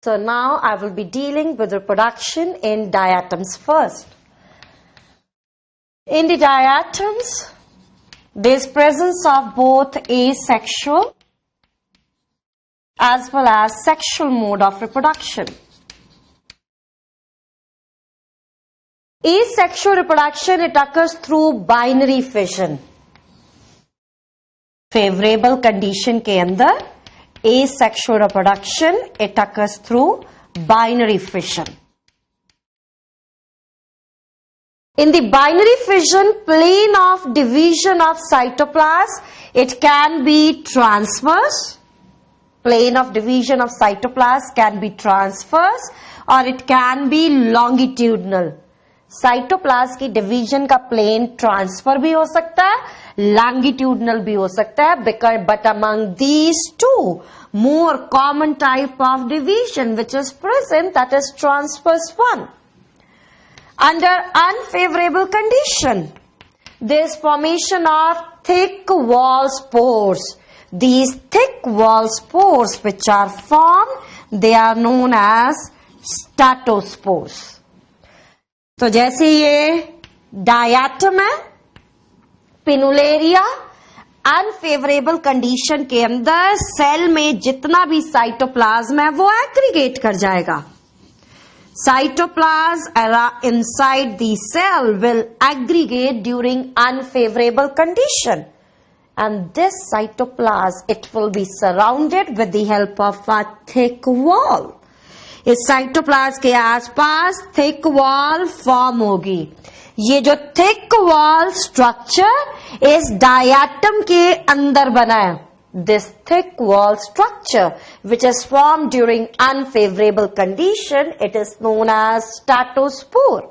So now I will be dealing with reproduction in diatoms first. In the diatoms, there is presence of both asexual as well as sexual mode of reproduction. Asexual reproduction, it occurs through binary fission. Favorable condition के अंदर asexual reproduction, it occurs through binary fission. In the binary fission, plane of division of cytoplasm, it can be transverse. Plane of division of cytoplasm can be transverse or it can be longitudinal. Cytoplasm की division का plane transfer भी हो सकता है, longitudinal भी हो सकता है, but among these two more common type of division which is present, that is transverse one. Under unfavourable condition, there is formation of thick wall spores. These thick wall spores which are formed, they are known as statospores. तो जैसे ये डायाटम है, पिनुलेरिया, unfavourable condition के अंदर cell में जितना भी cytoplasm है वो एग्रीगेट कर जाएगा. Cytoplasm inside the cell will aggregate during unfavourable condition. And this cytoplasm, it will be surrounded with the help of a thick wall. इस साइटोप्लाज्म के आसपास थिक वॉल फॉर्म होगी. ये जो थिक वॉल स्ट्रक्चर इस डायाटम के अंदर बना है. This thick wall structure which is formed during unfavorable condition, it is known as statospore.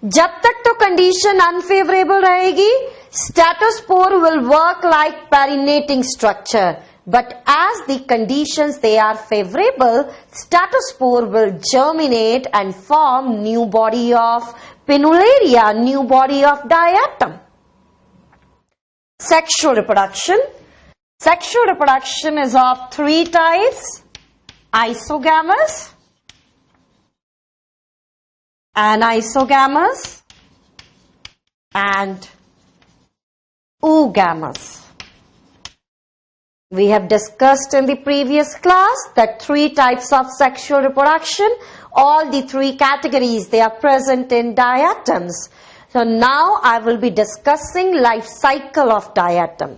जब तक तो कंडीशन अनफेवरेबल रहेगी, स्टैटोस्पोर will work like perinating structure. But as the conditions they are favorable, statospore will germinate and form new body of pinularia, new body of diatom. Sexual reproduction. Sexual reproduction is of three types: isogamous, anisogamous, and oogamous. We have discussed in the previous class that three types of sexual reproduction, all the three categories, they are present in diatoms. So now I will be discussing life cycle of diatom.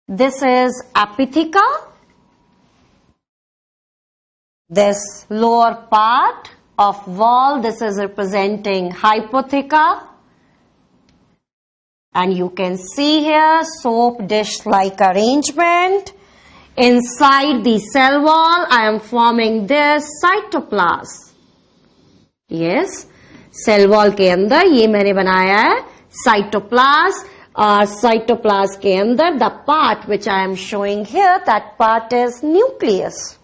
This is epitheca. This lower part of wall, this is representing hypotheca. And you can see here soap dish like arrangement. Inside the cell wall, I am forming this cytoplasm. Yes, cell wall के अंदर ये मैंने बनाया है cytoplasm. और cytoplasm के अंदर the part which I am showing here, that part is nucleus.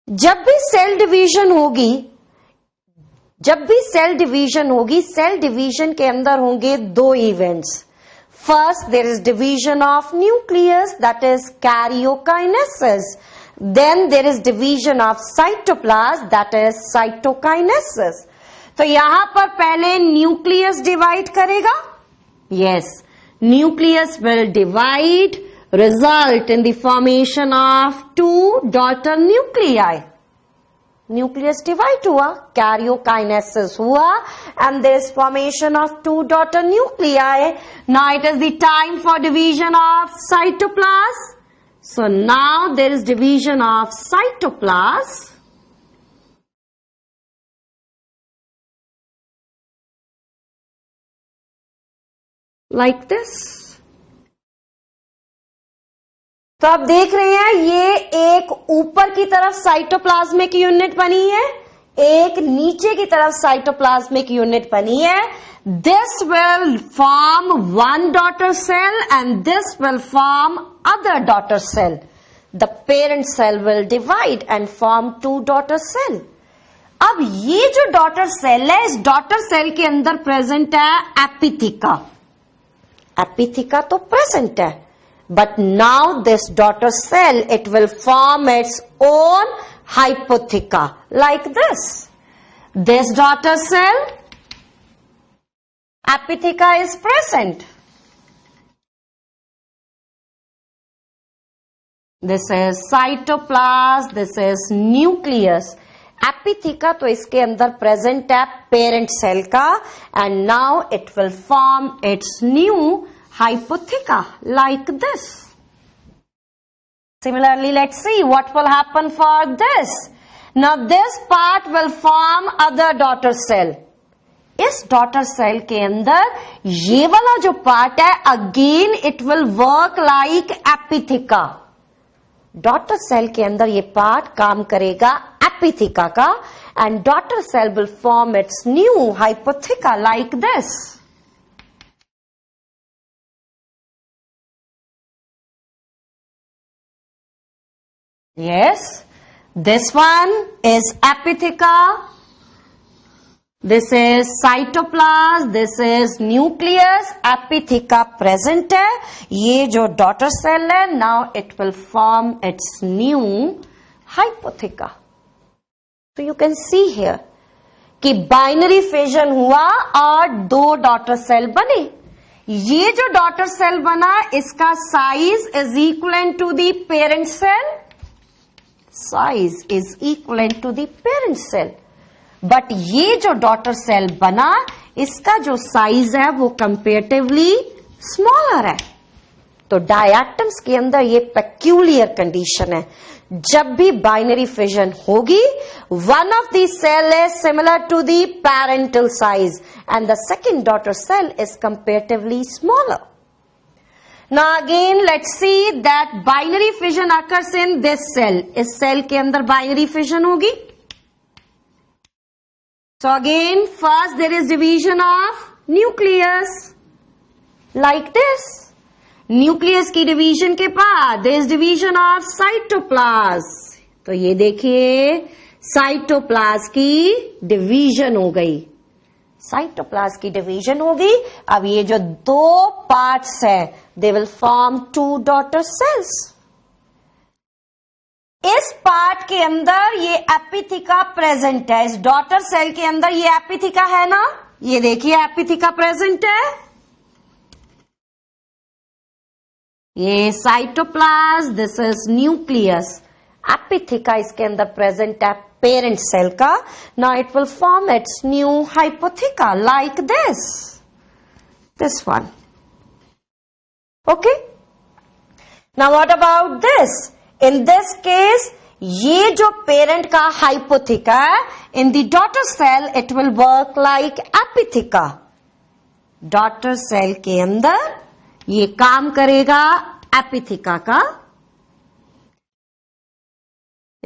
जब भी सेल डिवीजन होगी, सेल डिवीजन के अंदर होंगे दो events. First, there is division of nucleus, that is karyokinesis. Then there is division of cytoplasm, that is cytokinesis. तो यहां पर पहले न्यूक्लियस डिवाइड करेगा. Yes, nucleus will divide, result in the formation of two daughter nuclei. Nucleus divide हुआ, karyokinesis हुआ, and there is formation of two daughter nuclei. Now it is the time for division of cytoplasm. So now there is division of cytoplasm. Like this. तो आप देख रहे हैं ये एक ऊपर की तरफ साइटोप्लाज्मिक यूनिट बनी है, एक नीचे की तरफ साइटोप्लाज्मिक यूनिट बनी है. This will form one daughter cell and this will form other daughter cell. The parent cell will divide and form two daughter cell. अब ये जो डॉटर सेल है, इस डॉटर सेल के अंदर प्रेजेंट है एपिथिका. एपिथिका तो प्रेजेंट है, But now this daughter cell, it will form its own hypotheca like this. This daughter cell, apitheca is present. This is cytoplasm, this is nucleus. एपिथिका तो इसके अंदर प्रेजेंट है पेरेंट सेल का, and now it will form it's new hypotheca like this. Similarly, let's see what will happen for this. Now this part will form other daughter cell. इस daughter cell के अंदर ये वाला जो part है, again it will work like apitheca. Daughter cell के अंदर ये part काम करेगा apitheca का, and daughter cell will form its new hypotheca like this. Yes, this one is apitheca, this is cytoplasm, this is nucleus, apitheca present है, ये जो daughter cell है, now it will form its new hypotheca. So you can see here कि binary fission हुआ और दो daughter cell बने. ये जो daughter cell बना, इसका size is equivalent to the parent cell. Size is equivalent to the parent cell. But ये जो daughter cell बना, इसका जो size है वो comparatively smaller है. तो diatoms के अंदर ये peculiar condition है. जब भी binary fission होगी, one of the cell is similar to the parental size and the second daughter cell is comparatively smaller. Now again let's see that binary fission occurs in this cell. इस cell के अंदर binary fission होगी. So again first there is division of nucleus like this. Nucleus की division के बाद there is division of cytoplasm. तो ये देखिए cytoplasm की division हो गई. साइटोप्लाज्म की डिवीजन होगी. अब ये जो दो पार्ट्स है, they will form two daughter cells. इस पार्ट के अंदर ये एपिथिका प्रेजेंट है. इस डॉटर सेल के अंदर ये एपिथिका है ना, ये देखिए एपिथिका प्रेजेंट है. ये साइटोप्लाज्म, दिस इज न्यूक्लियस. एपिथिका इसके अंदर प्रेजेंट है parent cell का. Now it will form its new hypotheca like this one. Okay. Now what about this? In this case, ये जो parent का hypotheca है, in the daughter cell it will work like apitheca. Daughter cell के अंदर ये काम करेगा apitheca का.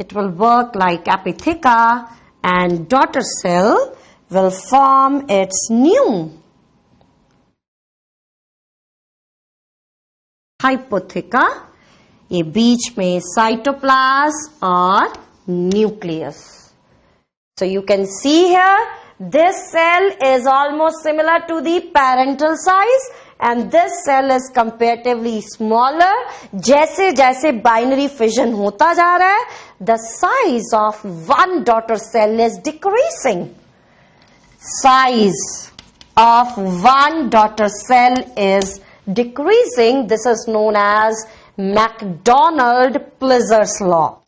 It will work like apitheca and daughter cell will form its new hypotheca. ये बीच में cytoplasm और nucleus. So you can see here this cell is almost similar to the parental size and this cell is comparatively smaller. जैसे जैसे binary fission होता जा रहा है, the size of one daughter cell is decreasing. Size of one daughter cell is decreasing. This is known as McDonald-Plizer's law.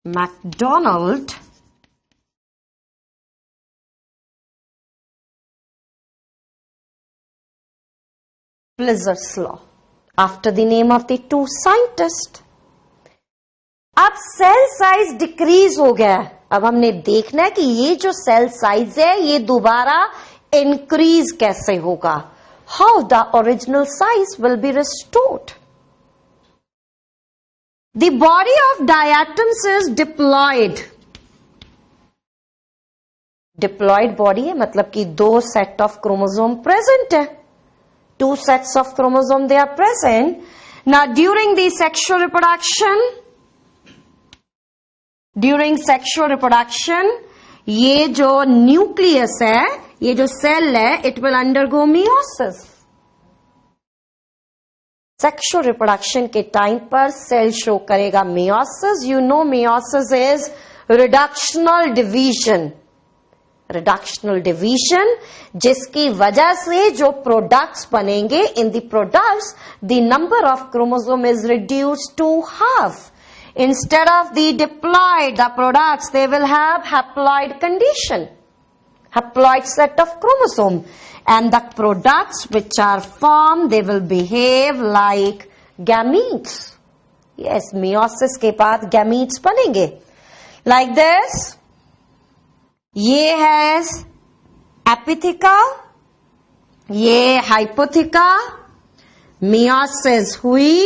McDonald-Plizer's law, after the name of the two scientists. अब cell size decrease हो गया. अब हमने देखना है कि ये जो सेल साइज है ये दोबारा इंक्रीज कैसे होगा. How the original size will be restored. The body of diatoms is diploid. Diploid body है मतलब कि दो सेट ऑफ क्रोमोसोम प्रेजेंट है. Two sets of chromosome they are present. Now during sexual reproduction, ये जो nucleus है, ये जो सेल है, it will undergo meiosis. Sexual reproduction के टाइम पर सेल शो करेगा meiosis. You know meiosis is reductional division. Reductional division जिसकी वजह से जो प्रोडक्ट्स बनेंगे, in the products the number of chromosome is reduced to half. Instead of the diploid, the products, they will have haploid condition, haploid set of chromosome, and the products which are formed, they will behave like gametes. Yes, meiosis के बाद gametes बनेंगे like this. ये है एपिथिका, ये हाइपोथिका. meiosis हुई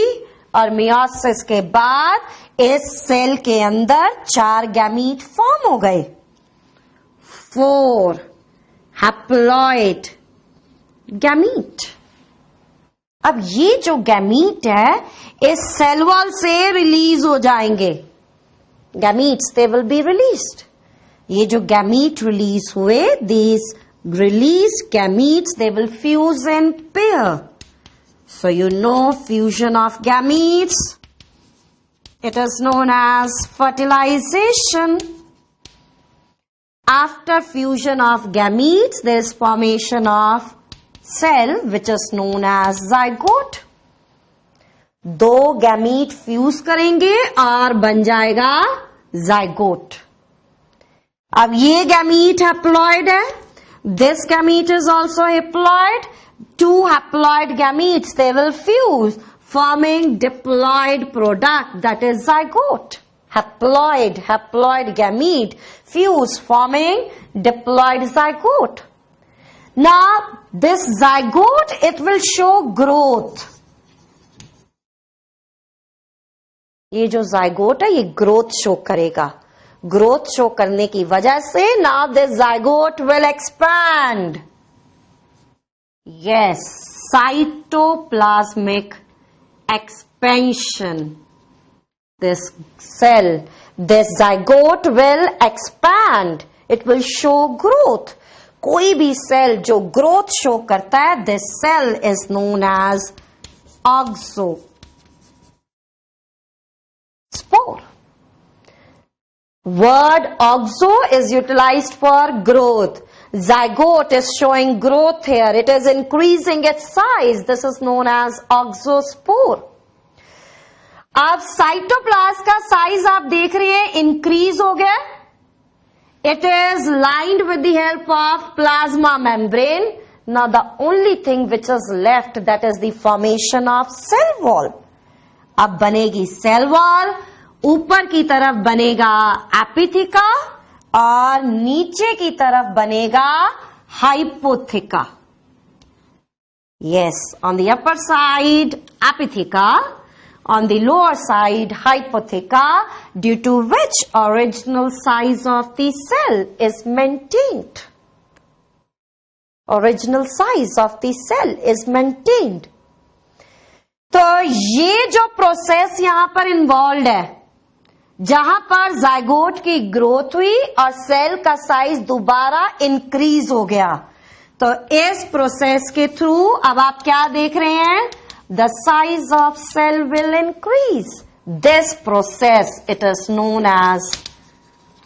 और meiosis के बाद इस सेल के अंदर 4 गैमीट फॉर्म हो गए. 4 हैप्लॉइड गैमीट. अब ये जो गैमीट है इस सेल वॉल से रिलीज हो जाएंगे. Gametes they will be released. ये जो गैमीट रिलीज हुए, these release gametes they will fuse in pair. So you know fusion of gametes, it is known as fertilization. After fusion of gametes, there is formation of cell which is known as zygote. 2 gamete fuse करेंगे और बन जाएगा zygote. अब ये gamete haploid है. This gamete is also haploid. 2 haploid gametes, they will fuse, forming diploid product, that is zygote. Haploid gamete fuse, forming diploid zygote. Now, this zygote, it will show growth. ये जो zygote है, ये growth show करेगा. Growth show करने की वजह से, now this zygote will expand. Yes, cytoplasmic expansion. This cell, this zygote will expand. It will show growth. कोई भी सेल जो growth show करता है, this cell is known as oxospore. Word oxo is utilized for growth. Zygote is showing growth here. It is increasing its size. This is known as oxospore. अब cytoplasm का size आप देख रहे हैं increase हो गया. It is lined with the help of plasma membrane. Now the only thing which is left, that is the formation of cell wall. अब बनेगी सेल वॉल. ऊपर की तरफ बनेगा एपिथिका और नीचे की तरफ बनेगा हाइपोथिका. Yes, on the upper side apitheca, on the lower side hypotheca, due to which original size of the cell is maintained. Original size of the cell is maintained. तो ये जो प्रोसेस यहां पर इन्वॉल्व है, जहां पर जाइगोट की growth हुई और सेल का साइज दोबारा इंक्रीज हो गया, तो इस प्रोसेस के थ्रू अब आप क्या देख रहे हैं? The size of cell will increase. This process it is known as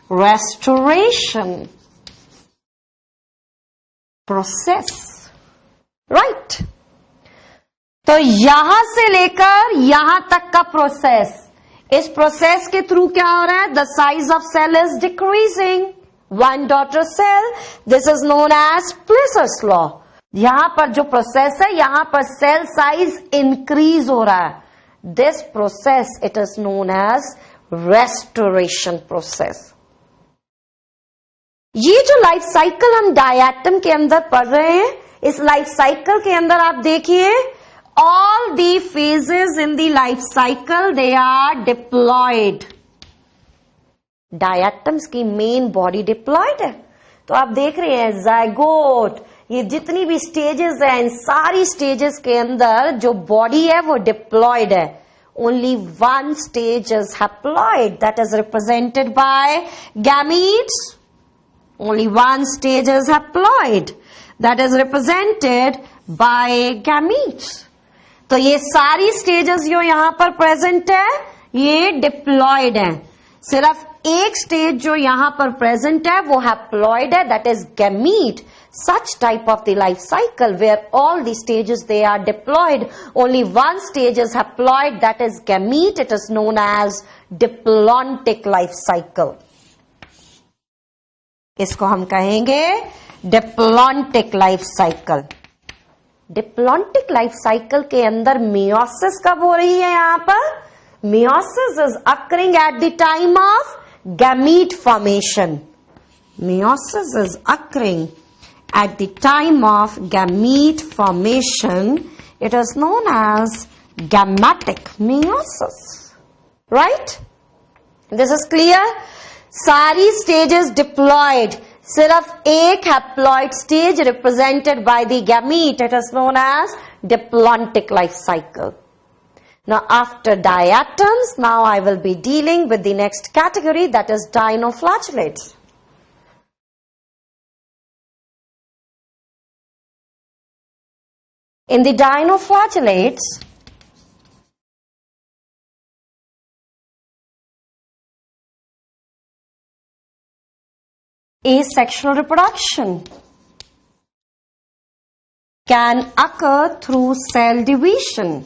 restoration process. Right. तो यहां से लेकर यहां तक का प्रोसेस, इस प्रोसेस के थ्रू क्या हो रहा है? The size of cell is decreasing. 1 daughter cell, this is known as placer's law. यहां पर जो प्रोसेस है, यहां पर सेल साइज इंक्रीज हो रहा है. This process it is known as restoration process. ये जो लाइफ साइकिल हम डायटम के अंदर पढ़ रहे हैं, इस लाइफ साइकिल के अंदर आप देखिए, all the phases in the life cycle they are diploid. Diatoms की मेन बॉडी डिप्लॉयड है. तो आप देख रहे हैं जाइगोट, ये जितनी भी स्टेजेस हैं, इन सारी स्टेजेस के अंदर जो बॉडी है वो डिप्लॉयड है. Only one stage is haploid, that is represented by gametes. Only one stage is haploid, that is represented by gametes. तो ये सारी स्टेजेस जो यहां पर प्रेजेंट है ये डिप्लॉयड है. सिर्फ एक स्टेज जो यहां पर प्रेजेंट है वो हैप्लॉयड है, that is gamete. Such type of the life cycle where all the stages they are diploid, only one stage is haploid, that is gamete. It is known as diplontic life cycle. इसको हम कहेंगे diplontic life cycle. Diplontic life cycle के अंदर meiosis कब हो रही है? यहाँ पर meiosis is occurring at the time of gamete formation. Meiosis is occurring at the time of gamete formation. It is known as gametic meiosis. Right? This is clear? सारी stages diploid. सिर्फ एक haploid stage represented by the gamete. It is known as diplontic life cycle. Now after diatoms, now I will be dealing with the next category, that is dinoflagellates. In the dinoflagellates, asexual reproduction can occur through cell division.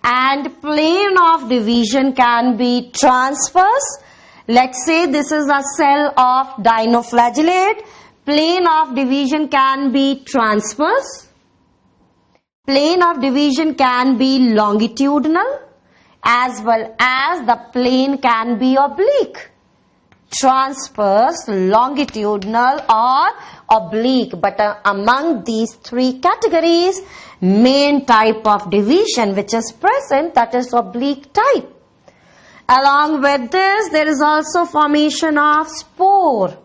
And plane of division can be transverse. Let's say this is a cell of dinoflagellate. Plane of division can be transverse. Plane of division can be longitudinal, as well as the plane can be oblique. Transverse, longitudinal or oblique. But among these three categories, main type of division which is present, that is oblique type. Along with this, there is also formation of spore.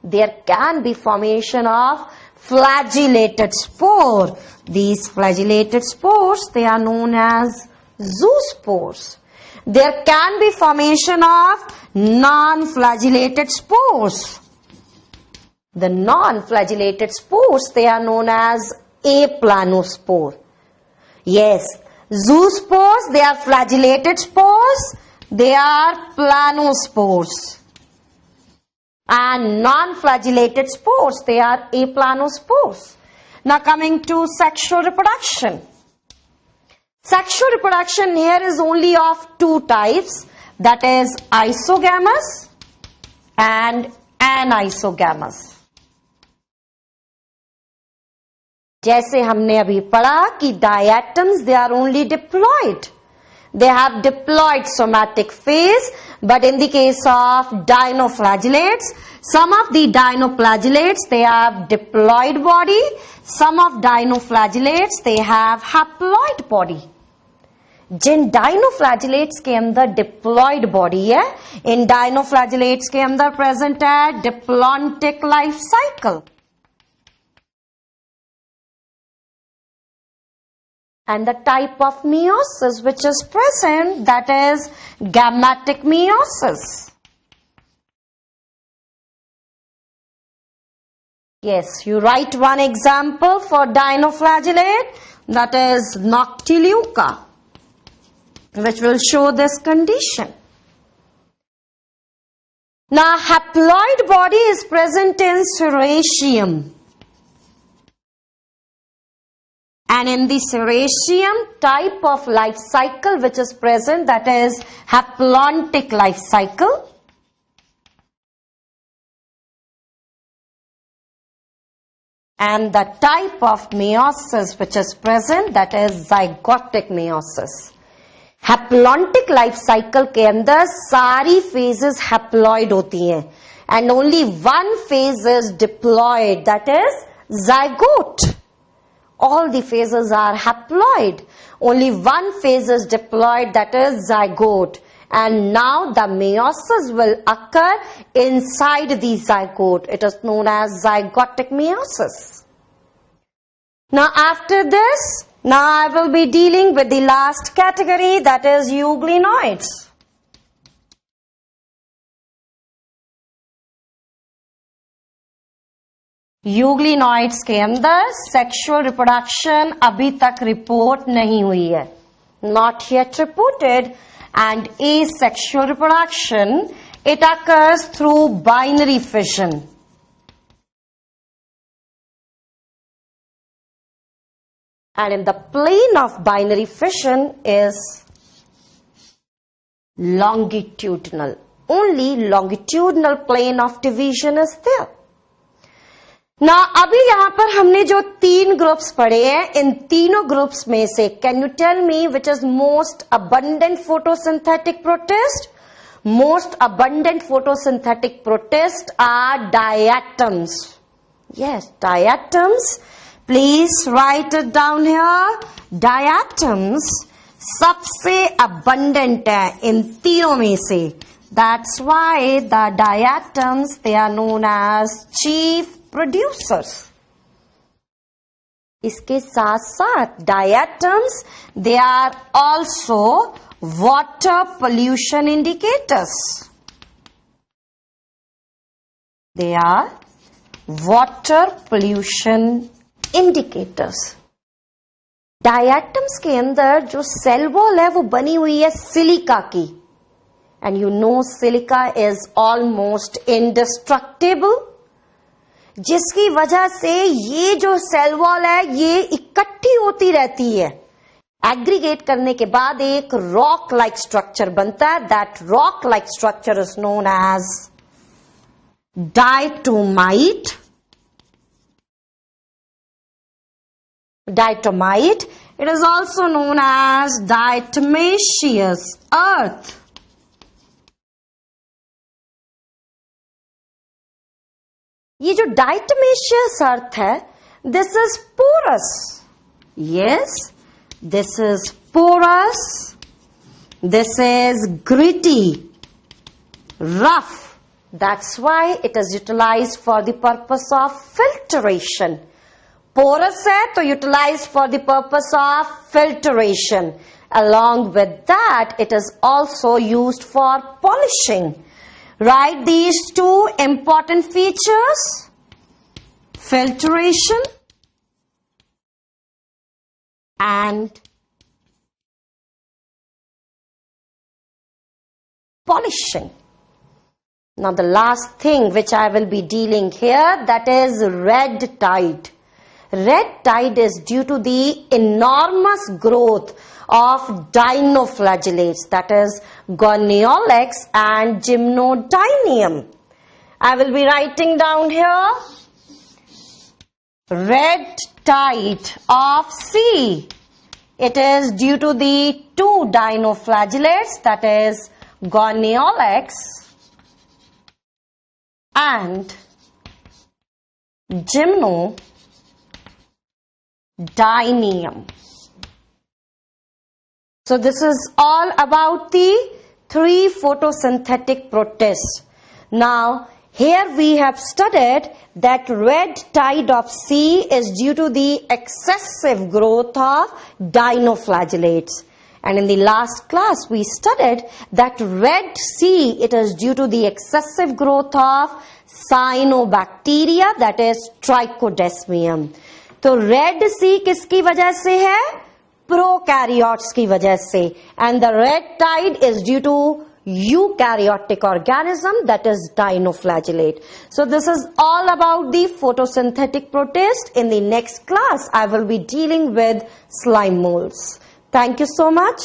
There can be formation of flagellated spore. These flagellated spores, they are known as zoospores. There can be formation of non-flagellated spores. The non-flagellated spores, they are known as aplanospore. Yes, zoospores, they are flagellated spores. They are planospores. And non-flagellated spores, they are aplanospores. Now coming to sexual reproduction. Sexual reproduction here is only of two types, that is isogamous and anisogamous. जैसे हमने अभी पढ़ा कि diatoms, they are only diploid. They have diploid somatic phase, but in the case of dinoflagellates, some of the dinoflagellates, they have diploid body. Some of dinoflagellates, they have haploid body. Jin dinoflagellates के अंदर diploid body है, इन dinoflagellates के अंदर present है diplontic life cycle. And the type of meiosis which is present, that is gametic meiosis. Yes, you write one example for dinoflagellate, that is Noctiluca, which will show this condition. Now, haploid body is present in Serratium. And in the Serratium, type of life cycle which is present, that is haplontic life cycle. And the type of meiosis which is present, that is zygotic meiosis. Haplontic life cycle के अंदर सारी phases haploid होती हैं. And only one phase is diploid, that is zygote. All the phases are haploid. Only one phase is diploid, that is zygote. And now the meiosis will occur inside the zygote. It is known as zygotic meiosis. Now after this, now I will be dealing with the last category, that is euglenoids. Euglenoids के अंदर sexual reproduction अभी तक report नहीं हुई है, not yet reported, and asexual reproduction, it occurs through binary fission. And in the plane of binary fission is longitudinal. Only longitudinal plane of division is there. ना अभी यहां पर हमने जो 3 ग्रुप्स पढ़े हैं, इन तीनों ग्रुप्स में से can you tell me which is most abundant photosynthetic protist? Most abundant photosynthetic protist are diatoms. Yes, diatoms. Please write it down here. Diatoms सबसे अबंडेंट है इन तीनों में से. That's why the diatoms, they are known as chief producers. इसके साथ साथ diatoms, they are also water pollution indicators. They are water pollution indicators. Diatoms के अंदर जो सेल वॉल है वो बनी हुई है सिलिका की. And you know silica is almost indestructible, जिसकी वजह से ये जो सेल वॉल है ये इकट्ठी होती रहती है. एग्रीगेट करने के बाद एक रॉक लाइक स्ट्रक्चर बनता है. That rock like structure is known as diatomite. Diatomite. It is also known as diatomaceous earth. ये जो diatomaceous earth है, this is porous. Yes, this is porous. This is gritty, rough. That's why it is utilized for the purpose of filtration. Porous है तो utilized for the purpose of filtration. Along with that, it is also used for polishing. Write these two important features: filtration and polishing. Now the last thing which I will be dealing here, that is red tide. Red tide is due to the enormous growth of dinoflagellates, that is Goniolax and Gymnodinium. I will be writing down here red tide of sea. It is due to the two dinoflagellates, that is Goniolax and Gymnodinium. So this is all about the 3 photosynthetic protists. Now here we have studied that red tide of sea is due to the excessive growth of dinoflagellates. And in the last class we studied that red sea, it is due to the excessive growth of cyanobacteria, that is Trichodesmium. तो Red Sea किसकी वजह से है? Prokaryotes की वजह से. And the red tide is due to eukaryotic organism, that is dinoflagellate. So this is all about the photosynthetic protist. In the next class I will be dealing with slime moulds. Thank you so much.